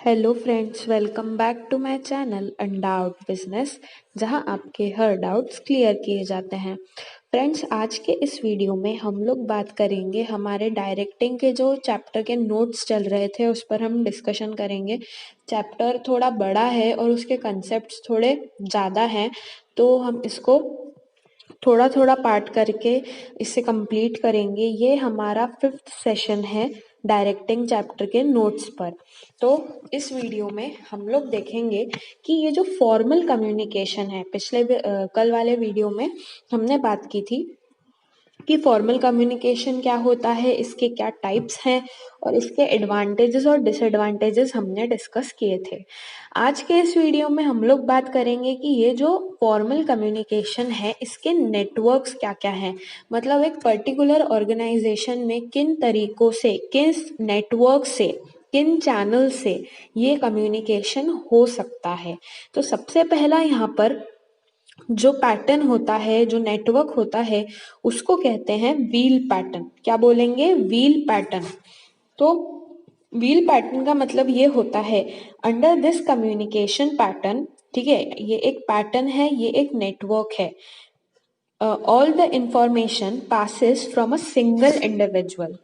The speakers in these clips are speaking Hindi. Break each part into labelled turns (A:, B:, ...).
A: Hello friends, welcome back to my channel undoubt business, जहां आपके हर डाउट्स क्लियर किए जाते हैं। फ्रेंड्स, आज के इस वीडियो में हम लोग बात करेंगे हमारे डायरेक्टिंग के जो चैप्टर के नोट्स चल रहे थे उस पर हम डिस्कशन करेंगे। चैप्टर थोड़ा बड़ा है और उसके कंसेप्ट्स थोड़े ज़्यादा हैं, तो हम इसको थोड़ा थोड़ा पार्ट करके इसे कंप्लीट करेंगे। ये हमारा 5th सेशन है डायरेक्टिंग चैप्टर के नोट्स पर। तो इस वीडियो में हम लोग देखेंगे कि ये जो फॉर्मल कम्युनिकेशन है, कल वाले वीडियो में हमने बात की थी कि फॉर्मल कम्युनिकेशन क्या होता है, इसके क्या टाइप्स हैं और इसके एडवांटेजेस और डिसएडवांटेजेस हमने डिस्कस किए थे। आज के इस वीडियो में हम लोग बात करेंगे कि ये जो फॉर्मल कम्युनिकेशन है इसके नेटवर्क्स क्या क्या हैं। मतलब एक पर्टिकुलर ऑर्गेनाइजेशन में किन तरीकों से, किस नेटवर्क से, किन चैनल से ये कम्युनिकेशन हो सकता है। तो सबसे पहला यहाँ पर जो पैटर्न होता है, जो नेटवर्क होता है, उसको कहते हैं व्हील पैटर्न। क्या बोलेंगे? Wheel pattern. तो व्हील पैटर्न का मतलब ये होता है, अंडर दिस कम्युनिकेशन पैटर्न, ठीक है, ये एक पैटर्न है, ये एक नेटवर्क है। All the information passes from a single individual.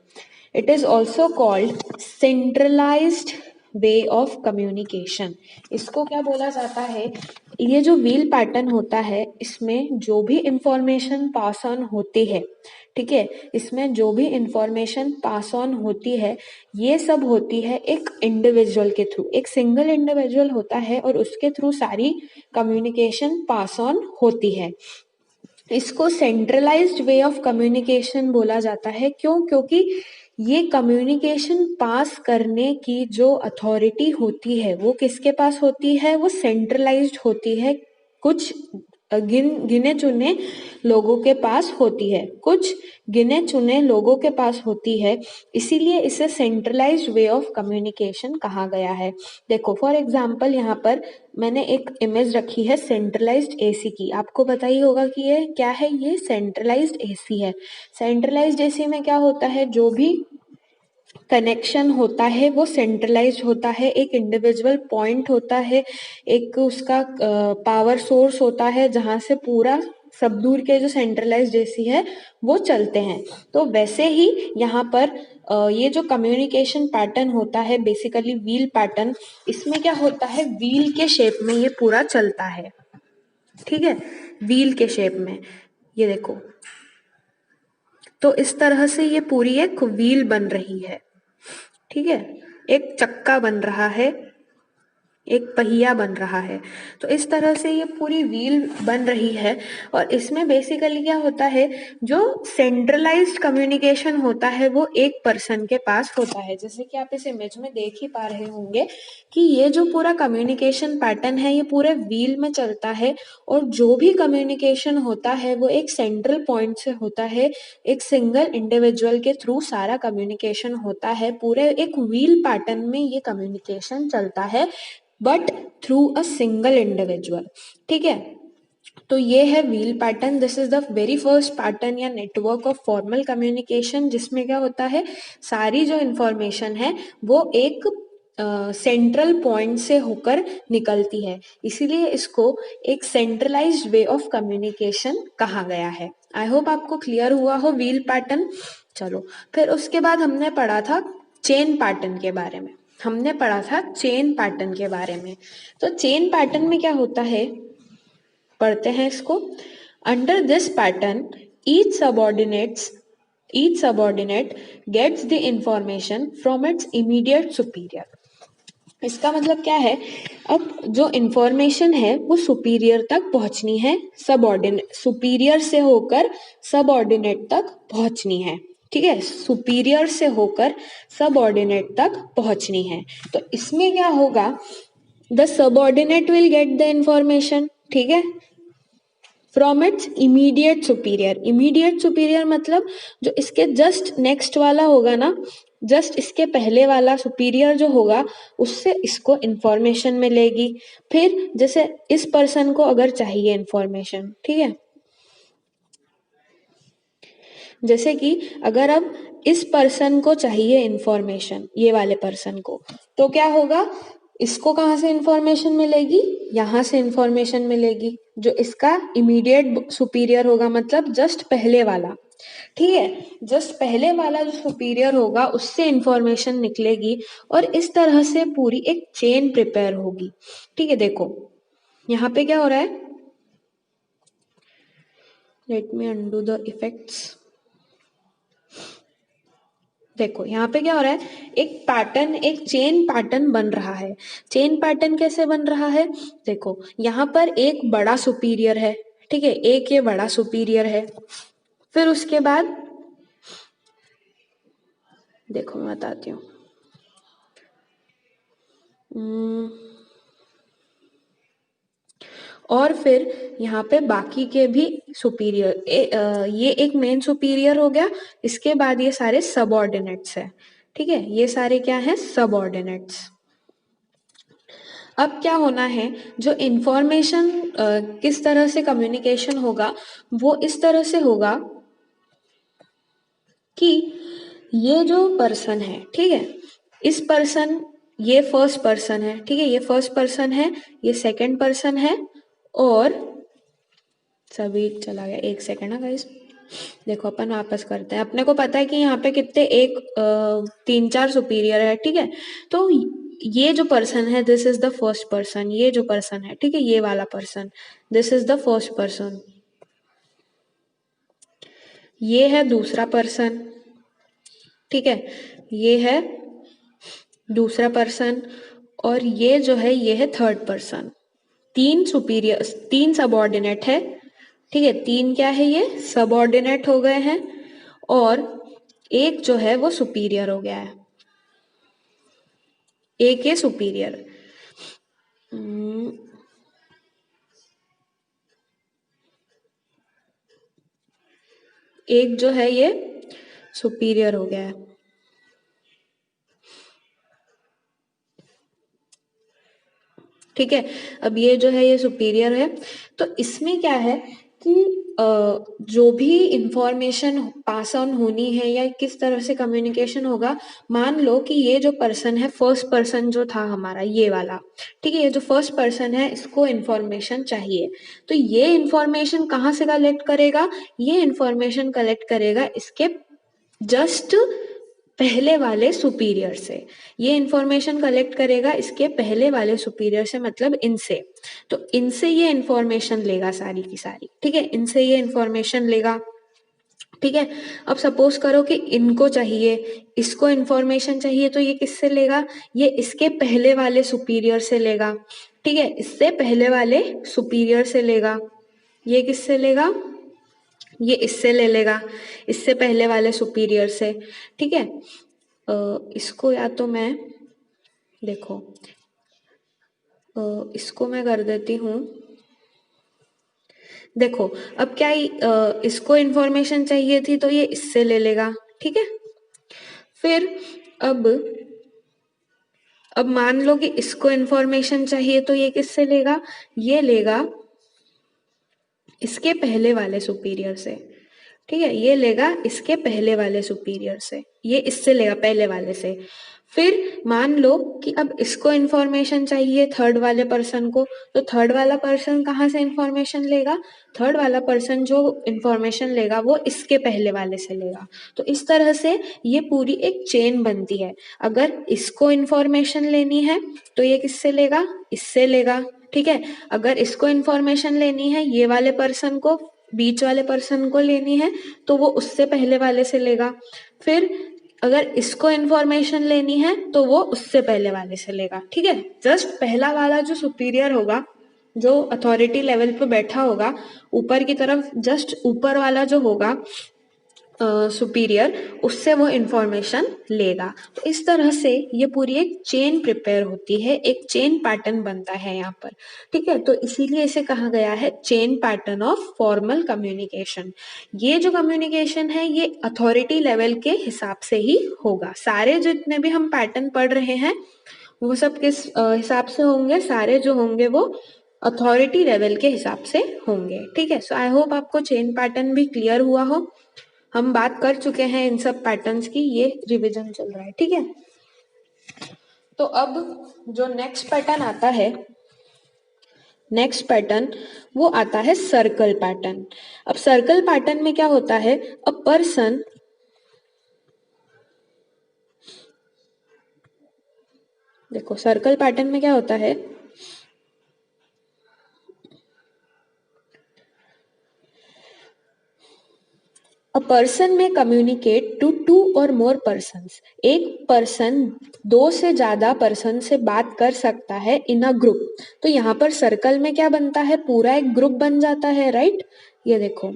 A: It is also called centralized way of communication. इसको क्या बोला जाता है? ये जो व्हील पैटर्न होता है, इसमें जो भी इंफॉर्मेशन पास ऑन होती है, ठीक है, इसमें जो भी इंफॉर्मेशन पास ऑन होती है, ये सब होती है एक इंडिविजुअल के थ्रू। एक सिंगल इंडिविजुअल होता है और उसके थ्रू सारी कम्युनिकेशन पास ऑन होती है। इसको सेंट्रलाइज्ड वे ऑफ कम्युनिकेशन बोला जाता है। क्यों? क्योंकि ये कम्युनिकेशन पास करने की जो अथॉरिटी होती है वो किसके पास होती है? वो सेंट्रलाइज्ड होती है, कुछ गिने चुने लोगों के पास होती है, कुछ गिने चुने लोगों के पास होती है। इसीलिए इसे सेंट्रलाइज्ड वे ऑफ कम्युनिकेशन कहा गया है। देखो, फॉर एग्जाम्पल यहाँ पर मैंने एक इमेज रखी है सेंट्रलाइज्ड एसी की। आपको पता ही होगा कि ये क्या है। ये सेंट्रलाइज्ड एसी है। सेंट्रलाइज्ड एसी में क्या होता है? जो भी कनेक्शन होता है वो सेंट्रलाइज्ड होता है। एक इंडिविजुअल पॉइंट होता है, एक उसका पावर सोर्स होता है जहां से पूरा सब दूर के जो सेंट्रलाइज्ड एसी है वो चलते हैं। तो वैसे ही यहाँ पर ये जो कम्युनिकेशन पैटर्न होता है, बेसिकली व्हील पैटर्न, इसमें क्या होता है? व्हील के शेप में ये पूरा चलता है, ठीक है, व्हील के शेप में। ये देखो, तो इस तरह से ये पूरी एक व्हील बन रही है, ठीक है, एक चक्का बन रहा है, एक पहिया बन रहा है। तो इस तरह से ये पूरी व्हील बन रही है। और इसमें बेसिकली क्या होता है? जो सेंट्रलाइज्ड कम्युनिकेशन होता है वो एक पर्सन के पास होता है। जैसे कि आप इस इमेज में देख ही पा रहे होंगे कि ये जो पूरा कम्युनिकेशन पैटर्न है ये पूरे व्हील में चलता है। और जो भी कम्युनिकेशन होता है वो एक सेंट्रल पॉइंट से होता है, एक सिंगल इंडिविजुअल के थ्रू सारा कम्युनिकेशन होता है। पूरे एक व्हील पैटर्न में ये कम्युनिकेशन चलता है, but through a single individual, ठीक है। तो ये है wheel pattern. This is the very first pattern या नेटवर्क ऑफ फॉर्मल कम्युनिकेशन, जिसमें क्या होता है? सारी जो इंफॉर्मेशन है वो एक सेंट्रल पॉइंट से होकर निकलती है, इसीलिए इसको एक सेंट्रलाइज्ड वे ऑफ कम्युनिकेशन कहा गया है। आई होप आपको क्लियर हुआ हो व्हील पैटर्न। चलो, फिर उसके बाद हमने पढ़ा था चेन पैटर्न के बारे में। हमने पढ़ा था चेन पैटर्न के बारे में। तो चेन पैटर्न में क्या होता है, पढ़ते हैं इसको। Under this pattern each subordinate gets the information from its immediate superior. इसका मतलब क्या है? अब जो इंफॉर्मेशन है वो सुपीरियर तक पहुंचनी है, सुपीरियर से होकर सबऑर्डिनेट तक पहुंचनी है, ठीक है, सुपीरियर से होकर सबऑर्डिनेट तक पहुंचनी है। तो इसमें क्या होगा? The subordinate will get the information, ठीक है, from its immediate superior. Immediate superior मतलब जो इसके जस्ट नेक्स्ट वाला होगा ना, जस्ट इसके पहले वाला सुपीरियर जो होगा उससे इसको इंफॉर्मेशन मिलेगी। फिर जैसे इस पर्सन को अगर चाहिए इंफॉर्मेशन, ठीक है, जैसे कि अगर अब इस पर्सन को चाहिए इंफॉर्मेशन, ये वाले पर्सन को, तो क्या होगा? इसको कहाँ से इंफॉर्मेशन मिलेगी, यहाँ से इंफॉर्मेशन मिलेगी, जो इसका इमीडिएट सुपीरियर होगा, मतलब जस्ट पहले वाला। ठीक है, जस्ट पहले वाला जो सुपीरियर होगा उससे इंफॉर्मेशन निकलेगी और इस तरह से पूरी एक चेन प्रिपेयर होगी। ठीक है, देखो यहाँ पे क्या हो रहा है, let me undo the effects. देखो यहाँ पे क्या हो रहा है, एक पैटर्न, एक चेन पैटर्न बन रहा है। चेन पैटर्न कैसे बन रहा है, देखो यहाँ पर एक बड़ा सुपीरियर है, ठीक है, एक ये बड़ा सुपीरियर है, फिर उसके बाद देखो मैं बताती हूँ, और फिर यहाँ पे बाकी के भी सुपीरियर, ये एक मेन सुपीरियर हो गया, इसके बाद ये सारे सबऑर्डिनेट्स है। ठीक है, ये सारे क्या है, सबऑर्डिनेट्स। अब क्या होना है, जो इंफॉर्मेशन किस तरह से कम्युनिकेशन होगा, वो इस तरह से होगा कि ये जो पर्सन है, ठीक है, इस पर्सन, ये फर्स्ट पर्सन है, ठीक है, ये फर्स्ट पर्सन है, ये सेकंड पर्सन है, और सभी चला गया, एक सेकंड ना गाइस, देखो अपन वापस करते हैं। अपने को पता है कि यहाँ पे कितने, एक 3-4 सुपीरियर है, ठीक है, तो ये जो पर्सन है, this is the first person, ये जो पर्सन है, ठीक है, ये वाला person, this is the first person, ये है दूसरा पर्सन, ठीक है, ये है दूसरा पर्सन, और ये जो है ये है थर्ड पर्सन। तीन सुपीरियर, तीन सबऑर्डिनेट है, ठीक है, तीन क्या है, ये सबऑर्डिनेट हो गए हैं, और एक जो है वो सुपीरियर हो गया है, एक ये सुपीरियर। एक जो है ये सुपीरियर हो गया है। ठीक है, अब ये जो है ये सुपीरियर है, तो इसमें क्या है कि जो भी इंफॉर्मेशन पास ऑन होनी है या किस तरह से कम्युनिकेशन होगा, मान लो कि ये जो पर्सन है, फर्स्ट पर्सन जो था हमारा ये वाला, ठीक है, ये जो फर्स्ट पर्सन है इसको इंफॉर्मेशन चाहिए, तो ये इंफॉर्मेशन कहाँ से कलेक्ट करेगा, ये इंफॉर्मेशन कलेक्ट करेगा इसके जस्ट पहले वाले सुपीरियर से, ये इंफॉर्मेशन कलेक्ट करेगा इसके पहले वाले सुपीरियर से, मतलब इनसे, तो इनसे ये इंफॉर्मेशन लेगा सारी की सारी, ठीक है, इनसे ये इंफॉर्मेशन लेगा। ठीक है, अब सपोज करो कि इनको चाहिए, इसको इंफॉर्मेशन चाहिए, तो ये किससे लेगा, ये इसके पहले वाले सुपीरियर से लेगा, ठीक है, इससे पहले वाले सुपीरियर से लेगा, ये किससे लेगा, ये इससे ले लेगा, इससे पहले वाले सुपीरियर से। ठीक है, इसको या तो मैं, देखो इसको मैं कर देती हूँ, देखो अब क्या इसको इंफॉर्मेशन चाहिए थी तो ये इससे ले लेगा, ठीक है, फिर अब मान लो कि इसको इंफॉर्मेशन चाहिए तो ये किससे लेगा, ये लेगा इसके पहले वाले सुपीरियर से, ठीक है, ये लेगा इसके पहले वाले सुपीरियर से, ये इससे लेगा पहले वाले से। फिर मान लो कि अब इसको इंफॉर्मेशन चाहिए थर्ड वाले पर्सन को, तो थर्ड वाला पर्सन कहाँ से इंफॉर्मेशन लेगा, थर्ड वाला पर्सन जो इंफॉर्मेशन लेगा वो इसके पहले वाले से लेगा, तो इस तरह से ये पूरी एक चेन बनती है। अगर इसको इंफॉर्मेशन लेनी है तो ये किससे लेगा, इससे लेगा, ठीक है, अगर इसको इंफॉर्मेशन लेनी है ये वाले पर्सन को, बीच वाले पर्सन को लेनी है, तो वो उससे पहले वाले से लेगा। फिर अगर इसको इंफॉर्मेशन लेनी है तो वो उससे पहले वाले से लेगा, ठीक है, जस्ट पहला वाला जो सुपीरियर होगा, जो अथॉरिटी लेवल पे बैठा होगा, ऊपर की तरफ जस्ट ऊपर वाला जो होगा सुपीरियर, उससे वो इंफॉर्मेशन लेगा। तो इस तरह से ये पूरी एक चेन प्रिपेयर होती है, एक चेन पैटर्न बनता है यहाँ पर, ठीक है, तो इसीलिए इसे कहा गया है chain pattern of formal communication. ये जो कम्युनिकेशन है ये अथॉरिटी लेवल के हिसाब से ही होगा, सारे जितने भी हम पैटर्न पढ़ रहे हैं वो सब किस हिसाब से होंगे, सारे जो होंगे वो अथॉरिटी लेवल के हिसाब से होंगे, ठीक है। सो आई होप आपको चेन पैटर्न भी क्लियर हुआ हो, हम बात कर चुके हैं इन सब पैटर्न्स की, ये रिवीजन चल रहा है, ठीक है। तो अब जो नेक्स्ट पैटर्न आता है, नेक्स्ट पैटर्न वो आता है सर्कल पैटर्न। अब सर्कल पैटर्न में क्या होता है, अ पर्सन, देखो सर्कल पैटर्न में क्या होता है, अ पर्सन में कम्युनिकेट टू टू और मोर पर्सन्स, एक पर्सन दो से ज्यादा पर्सन से बात कर सकता है इन अ ग्रुप। तो यहाँ पर सर्कल में क्या बनता है, पूरा एक ग्रुप बन जाता है, राइट। ये देखो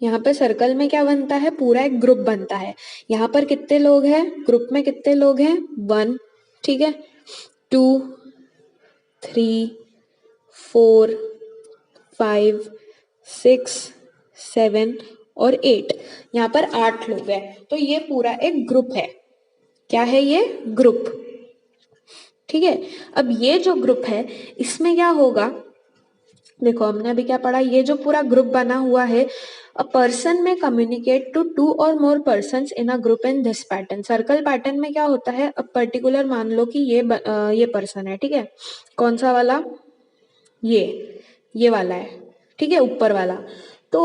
A: यहाँ पे सर्कल में क्या बनता है, पूरा एक ग्रुप बनता है। यहाँ पर कितने लोग हैं, ग्रुप में कितने लोग हैं, 1, ठीक है, 2, 3, 4, 5, 6, 7 और 8, यहाँ पर 8 लोग हैं। तो ये पूरा एक ग्रुप है, क्या है ये, ग्रुप, ठीक है। अब ये जो ग्रुप है इसमें क्या होगा, देखो हमने अभी क्या पढ़ा, ये जो पूरा ग्रुप बना हुआ है, अ पर्सन में कम्युनिकेट टू टू और more person in a group in this pattern. Circle pattern में क्या होता है, अब पर्टिकुलर मान लो कि ये पर्सन है, ठीक है, कौन सा वाला, ये वाला है, ठीक है, ऊपर वाला। तो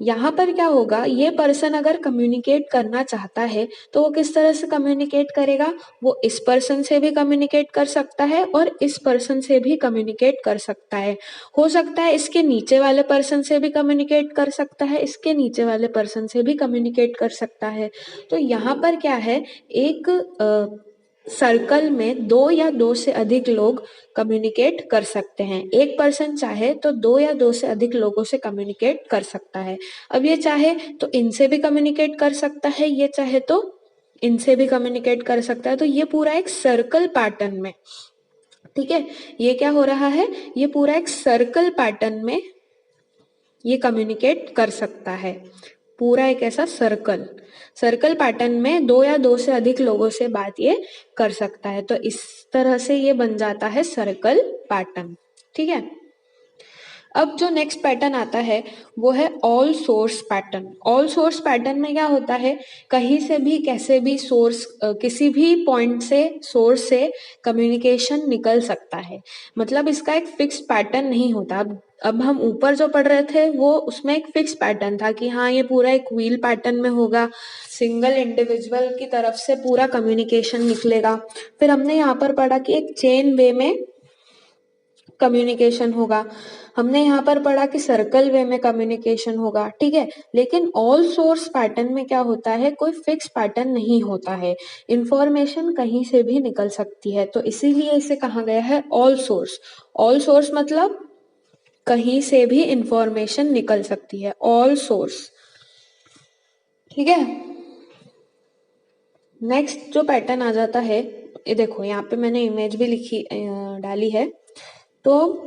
A: यहाँ पर क्या होगा, ये पर्सन अगर कम्युनिकेट करना चाहता है तो वो किस तरह से कम्युनिकेट करेगा, वो इस पर्सन से भी कम्युनिकेट कर सकता है और इस पर्सन से भी कम्युनिकेट कर सकता है। हो सकता है इसके नीचे वाले पर्सन से भी कम्युनिकेट कर सकता है, इसके नीचे वाले पर्सन से भी कम्युनिकेट कर सकता है। तो यहाँ पर क्या है, एक सर्कल में दो या दो से अधिक लोग कम्युनिकेट कर सकते हैं। एक पर्सन चाहे तो दो या दो से अधिक लोगों से कम्युनिकेट कर सकता है। अब ये चाहे तो इनसे भी कम्युनिकेट कर सकता है, ये चाहे तो इनसे भी कम्युनिकेट कर सकता है। तो ये पूरा एक सर्कल पैटर्न में, ठीक है, ये क्या हो रहा है, ये पूरा एक सर्कल पैटर्न में ये कम्युनिकेट कर सकता है। पूरा एक ऐसा सर्कल, सर्कल पैटर्न में दो या दो से अधिक लोगों से बात ये कर सकता है। तो इस तरह से ये बन जाता है सर्कल पैटर्न, ठीक है। अब जो नेक्स्ट पैटर्न आता है वो है all source pattern. All source pattern में क्या होता है, कहीं से भी कैसे भी सोर्स, किसी भी पॉइंट से, सोर्स से कम्युनिकेशन निकल सकता है। मतलब इसका एक फिक्स पैटर्न नहीं होता। अब हम ऊपर जो पढ़ रहे थे वो उसमें एक फिक्स पैटर्न था कि हाँ ये पूरा एक व्हील पैटर्न में होगा, सिंगल इंडिविजुअल की तरफ से पूरा कम्युनिकेशन निकलेगा। फिर हमने यहाँ पर पढ़ा कि एक चेन वे में कम्युनिकेशन होगा, हमने यहाँ पर पढ़ा कि सर्कल वे में कम्युनिकेशन होगा, ठीक है। लेकिन ऑल सोर्स पैटर्न में क्या होता है, कोई फिक्स पैटर्न नहीं होता है, इंफॉर्मेशन कहीं से भी निकल सकती है। तो इसीलिए इसे कहा गया है ऑल सोर्स। ऑल सोर्स मतलब कहीं से भी इंफॉर्मेशन निकल सकती है, ऑल सोर्स, ठीक है। नेक्स्ट जो पैटर्न आ जाता है, ये देखो यहाँ पे मैंने इमेज भी लिखी डाली है। तो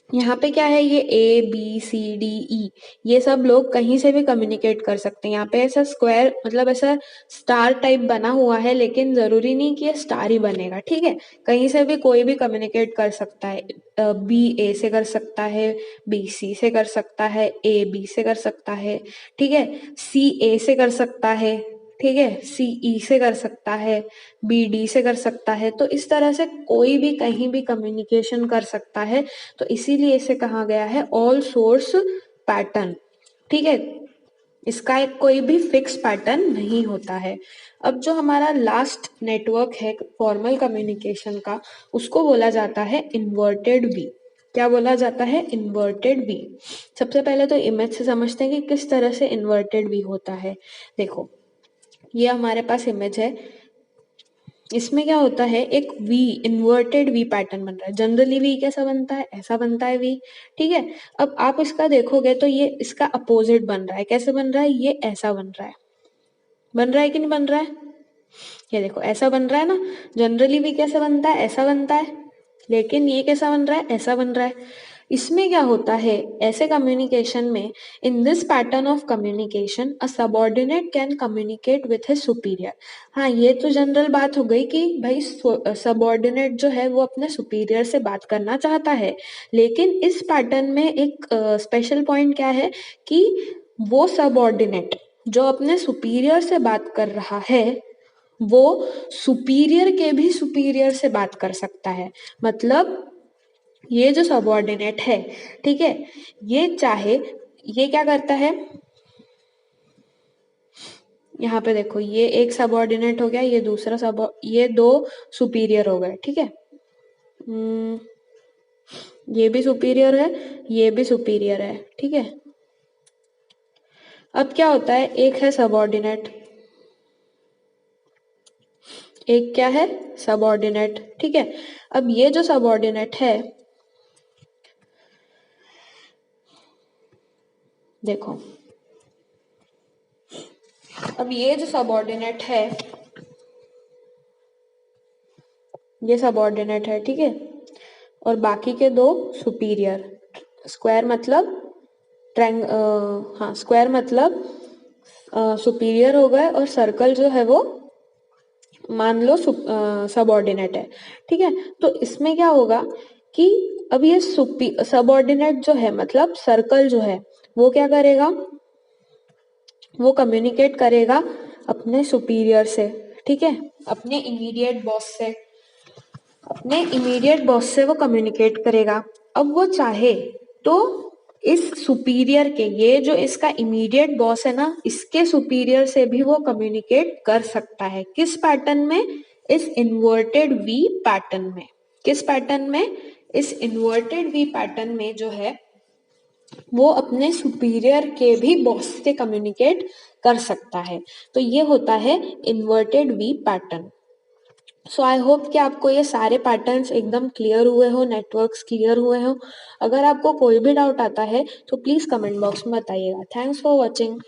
A: यहाँ पे क्या है, ये A B C D E, ये सब लोग कहीं से भी कम्युनिकेट कर सकते हैं। यहाँ पे ऐसा स्क्वायर मतलब ऐसा स्टार टाइप बना हुआ है, लेकिन जरूरी नहीं कि ये स्टार ही बनेगा, ठीक है। कहीं से भी कोई भी कम्युनिकेट कर सकता है, बी ए से कर सकता है, बी सी से कर सकता है, ए बी से कर सकता है, ठीक है, सी ए से कर सकता है, ठीक है, सी ई से कर सकता है, बी डी से कर सकता है। तो इस तरह से कोई भी कहीं भी कम्युनिकेशन कर सकता है। तो इसीलिए इसे कहा गया है ऑल सोर्स पैटर्न, ठीक है। इसका एक कोई भी फिक्स पैटर्न नहीं होता है। अब जो हमारा लास्ट नेटवर्क है फॉर्मल कम्युनिकेशन का, उसको बोला जाता है इन्वर्टेड वी। क्या बोला जाता है, इन्वर्टेड वी। सबसे पहले तो इमेज से समझते हैं कि किस तरह से इन्वर्टेड वी होता है। देखो ये हमारे पास इमेज है, इसमें क्या होता है, एक वी, इन्वर्टेड वी पैटर्न बन रहा है। जनरली वी कैसा बनता है, ऐसा बनता है वी, ठीक है। अब आप इसका देखोगे तो ये इसका अपोजिट बन रहा है। कैसे बन रहा है, ये ऐसा बन रहा है, बन रहा है कि नहीं बन रहा है, ये देखो ऐसा बन रहा है ना। जनरली वी कैसे बनता है, ऐसा बनता है, लेकिन ये कैसा बन रहा है, ऐसा बन रहा है। इसमें क्या होता है, ऐसे कम्युनिकेशन में, in this pattern of communication a subordinate can communicate with his superior. हाँ ये तो जनरल बात हो गई कि भाई सबऑर्डिनेट जो है वो अपने सुपीरियर से बात करना चाहता है। लेकिन इस पैटर्न में एक स्पेशल पॉइंट क्या है कि वो सबऑर्डिनेट जो अपने सुपीरियर से बात कर रहा है वो सुपीरियर के भी सुपीरियर से बात कर सकता है। मतलब ये जो सबऑर्डिनेट है, ठीक है, ये चाहे ये क्या करता है, यहाँ पे देखो ये एक सबऑर्डिनेट हो गया, ये दूसरा ये दो सुपीरियर हो गए, ठीक है। ये भी सुपीरियर है, ये भी सुपीरियर है, ठीक है। अब क्या होता है, एक है सबऑर्डिनेट, एक क्या है, सबऑर्डिनेट, ठीक है। अब ये जो सबऑर्डिनेट है, देखो अब ये जो सबऑर्डिनेट है, ये सबऑर्डिनेट है, ठीक है, और बाकी के दो सुपीरियर। स्क्वायर मतलब हाँ स्क्वायर मतलब सुपीरियर हो गए, और सर्कल जो है वो मान लो सबऑर्डिनेट है, ठीक है। तो इसमें क्या होगा कि अब ये सबऑर्डिनेट जो है मतलब सर्कल जो है वो क्या करेगा, वो कम्युनिकेट करेगा अपने सुपीरियर से, ठीक है, अपने इमीडिएट बॉस से, अपने इमीडिएट बॉस से वो कम्युनिकेट करेगा। अब वो चाहे तो इस सुपीरियर के, ये जो इसका इमीडिएट बॉस है ना, इसके सुपीरियर से भी वो कम्युनिकेट कर सकता है। किस पैटर्न में, इस इन्वर्टेड वी पैटर्न में। किस पैटर्न में, इस इन्वर्टेड वी पैटर्न में जो है वो अपने सुपीरियर के भी बॉस से कम्युनिकेट कर सकता है। तो ये होता है inverted V pattern. So I hope कि आपको ये सारे पैटर्न्स एकदम क्लियर हुए हो, नेटवर्क्स क्लियर हुए हो। अगर आपको कोई भी डाउट आता है तो प्लीज़ कमेंट बॉक्स में बताइएगा। Thanks for watching.